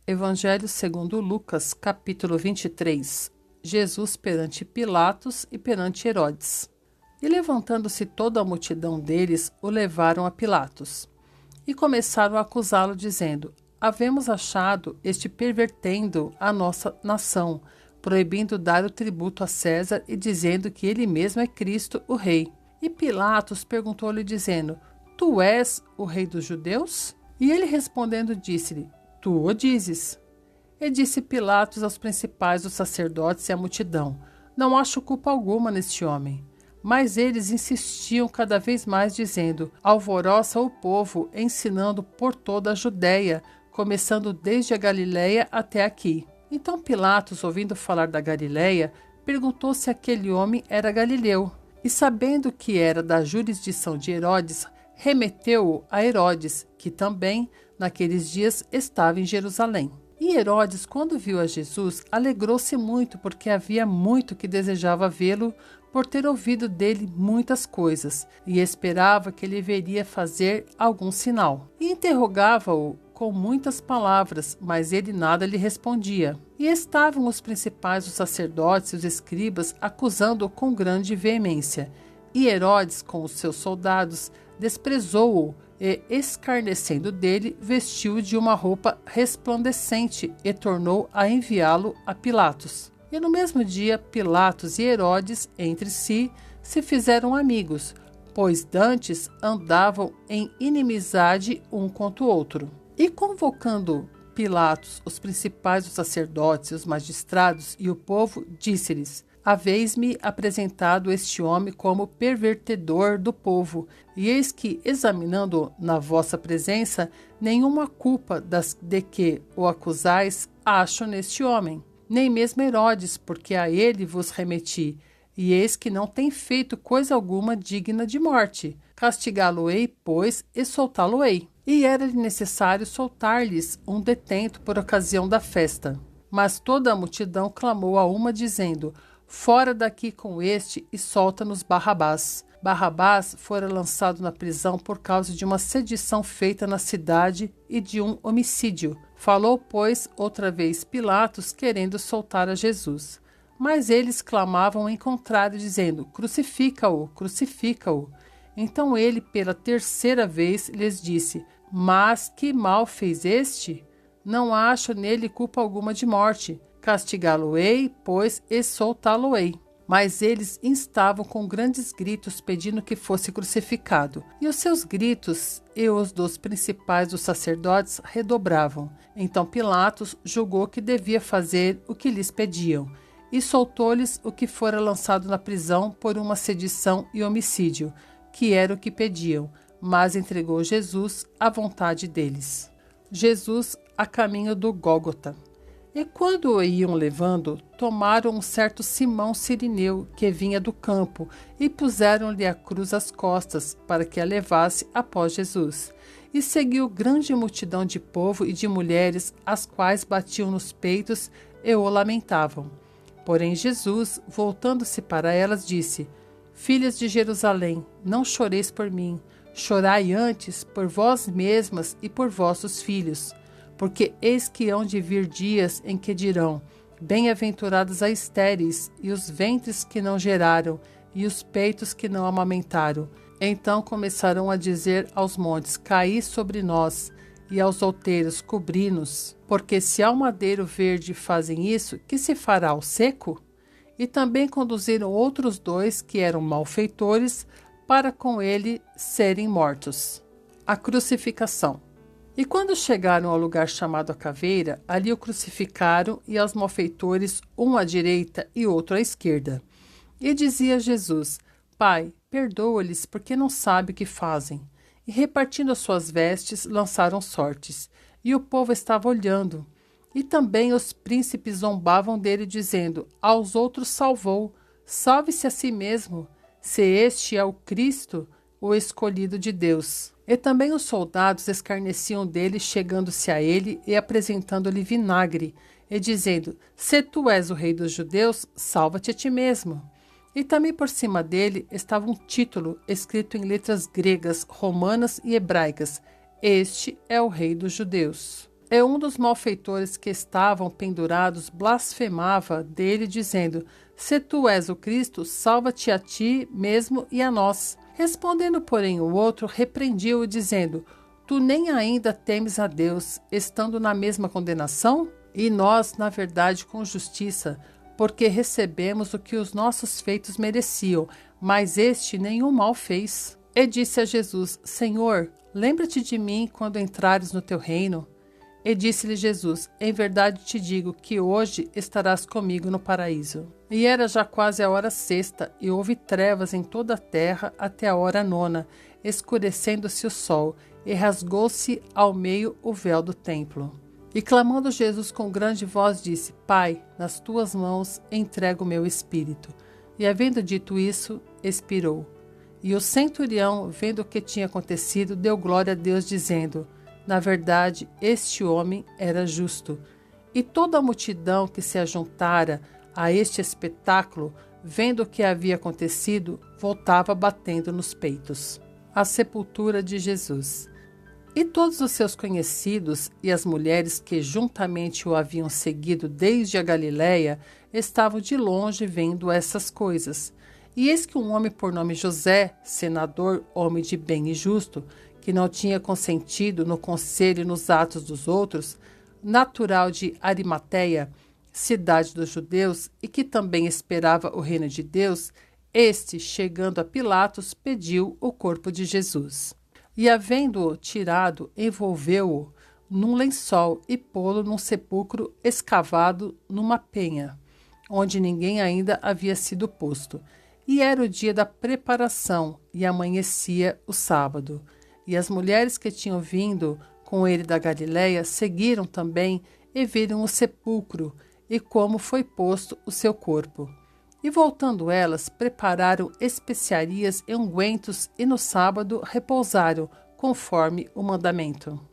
Evangelho segundo Lucas, capítulo 23. Jesus perante Pilatos e perante Herodes. E levantando-se toda a multidão deles, o levaram a Pilatos. E começaram a acusá-lo, dizendo: Havemos achado este pervertendo a nossa nação, proibindo dar o tributo a César e dizendo que ele mesmo é Cristo, o rei. E Pilatos perguntou-lhe, dizendo: Tu és o rei dos judeus? E ele respondendo disse-lhe: Tu o dizes. E disse Pilatos aos principais dos sacerdotes e à multidão: Não acho culpa alguma neste homem. Mas eles insistiam cada vez mais, dizendo: Alvoroça o povo, ensinando por toda a Judéia, começando desde a Galiléia até aqui. Então Pilatos, ouvindo falar da Galiléia, perguntou se aquele homem era galileu. E sabendo que era da jurisdição de Herodes, remeteu-o a Herodes, que também, naqueles dias, estava em Jerusalém. E Herodes, quando viu a Jesus, alegrou-se muito, porque havia muito que desejava vê-lo, por ter ouvido dele muitas coisas, e esperava que ele veria fazer algum sinal. E interrogava-o com muitas palavras, mas ele nada lhe respondia. E estavam os principais dos sacerdotes e os escribas acusando-o com grande veemência. E Herodes, com os seus soldados, desprezou-o e, escarnecendo dele, vestiu-o de uma roupa resplandecente e tornou a enviá-lo a Pilatos. E no mesmo dia, Pilatos e Herodes, entre si, se fizeram amigos, pois dantes andavam em inimizade um contra o outro. E convocando Pilatos, os principais dos sacerdotes, os magistrados e o povo, disse-lhes: Haveis-me apresentado este homem como pervertedor do povo, e eis que, examinando-o na vossa presença, nenhuma culpa de que o acusais acho neste homem, nem mesmo Herodes, porque a ele vos remeti, e eis que não tem feito coisa alguma digna de morte. Castigá-lo-ei, pois, e soltá-lo-ei. E era-lhe necessário soltar-lhes um detento por ocasião da festa. Mas toda a multidão clamou a uma, dizendo: Fora daqui com este e solta-nos Barrabás. Barrabás fora lançado na prisão por causa de uma sedição feita na cidade e de um homicídio. Falou, pois, outra vez Pilatos, querendo soltar a Jesus. Mas eles clamavam em contrário, dizendo: Crucifica-o, crucifica-o. Então ele, pela terceira vez, lhes disse: Mas que mal fez este? Não acho nele culpa alguma de morte. Castigá-lo-ei, pois, e soltá-lo-ei. Mas eles instavam com grandes gritos, pedindo que fosse crucificado. E os seus gritos e os dos principais dos sacerdotes redobravam. Então Pilatos julgou que devia fazer o que lhes pediam, e soltou-lhes o que fora lançado na prisão por uma sedição e homicídio, que era o que pediam, mas entregou Jesus à vontade deles. Jesus a caminho do Gólgota. E quando o iam levando, tomaram um certo Simão Cirineu, que vinha do campo, e puseram-lhe a cruz às costas, para que a levasse após Jesus. E seguiu grande multidão de povo e de mulheres, as quais batiam nos peitos e o lamentavam. Porém Jesus, voltando-se para elas, disse: Filhas de Jerusalém, não choreis por mim, chorai antes por vós mesmas e por vossos filhos. Porque eis que hão de vir dias em que dirão: Bem-aventuradas as estéreis, e os ventres que não geraram, e os peitos que não amamentaram. Então começarão a dizer aos montes: Caí sobre nós, e aos outeiros: Cobri-nos. Porque se ao madeiro verde fazem isso, que se fará ao seco? E também conduziram outros dois, que eram malfeitores, para com ele serem mortos. A crucificação. E quando chegaram ao lugar chamado a Caveira, ali o crucificaram, e aos malfeitores, um à direita e outro à esquerda. E dizia Jesus: Pai, perdoa-lhes, porque não sabem o que fazem. E repartindo as suas vestes, lançaram sortes. E o povo estava olhando. E também os príncipes zombavam dele, dizendo: Aos outros salvou, salve-se a si mesmo, se este é o Cristo, o escolhido de Deus. E também os soldados escarneciam dele, chegando-se a ele e apresentando-lhe vinagre, e dizendo: Se tu és o rei dos judeus, salva-te a ti mesmo. E também por cima dele estava um título escrito em letras gregas, romanas e hebraicas: Este é o rei dos judeus. E um dos malfeitores que estavam pendurados blasfemava dele, dizendo: Se tu és o Cristo, salva-te a ti mesmo e a nós. Respondendo, porém, o outro, repreendiu-o, dizendo: Tu nem ainda temes a Deus, estando na mesma condenação? E nós, na verdade, com justiça, porque recebemos o que os nossos feitos mereciam, mas este nenhum mal fez. E disse a Jesus: Senhor, lembra-te de mim quando entrares no teu reino. E disse-lhe Jesus: Em verdade te digo que hoje estarás comigo no paraíso. E era já quase a hora sexta, e houve trevas em toda a terra até a hora nona, escurecendo-se o sol, e rasgou-se ao meio o véu do templo. E clamando Jesus com grande voz, disse: Pai, nas tuas mãos entrego o meu espírito. E havendo dito isso, expirou. E o centurião, vendo o que tinha acontecido, deu glória a Deus, dizendo: Na verdade, este homem era justo. E toda a multidão que se ajuntara a este espetáculo, vendo o que havia acontecido, voltava batendo nos peitos. A sepultura de Jesus. E todos os seus conhecidos e as mulheres que juntamente o haviam seguido desde a Galiléia estavam de longe vendo essas coisas. E eis que um homem por nome José, senador, homem de bem e justo, que não tinha consentido no conselho e nos atos dos outros, natural de Arimateia, cidade dos judeus, e que também esperava o reino de Deus, este, chegando a Pilatos, pediu o corpo de Jesus. E, havendo-o tirado, envolveu-o num lençol e pô-lo num sepulcro escavado numa penha, onde ninguém ainda havia sido posto. E era o dia da preparação, e amanhecia o sábado. E as mulheres que tinham vindo com ele da Galiléia seguiram também e viram o sepulcro e como foi posto o seu corpo. E voltando elas, prepararam especiarias e ungüentos e no sábado repousaram, conforme o mandamento.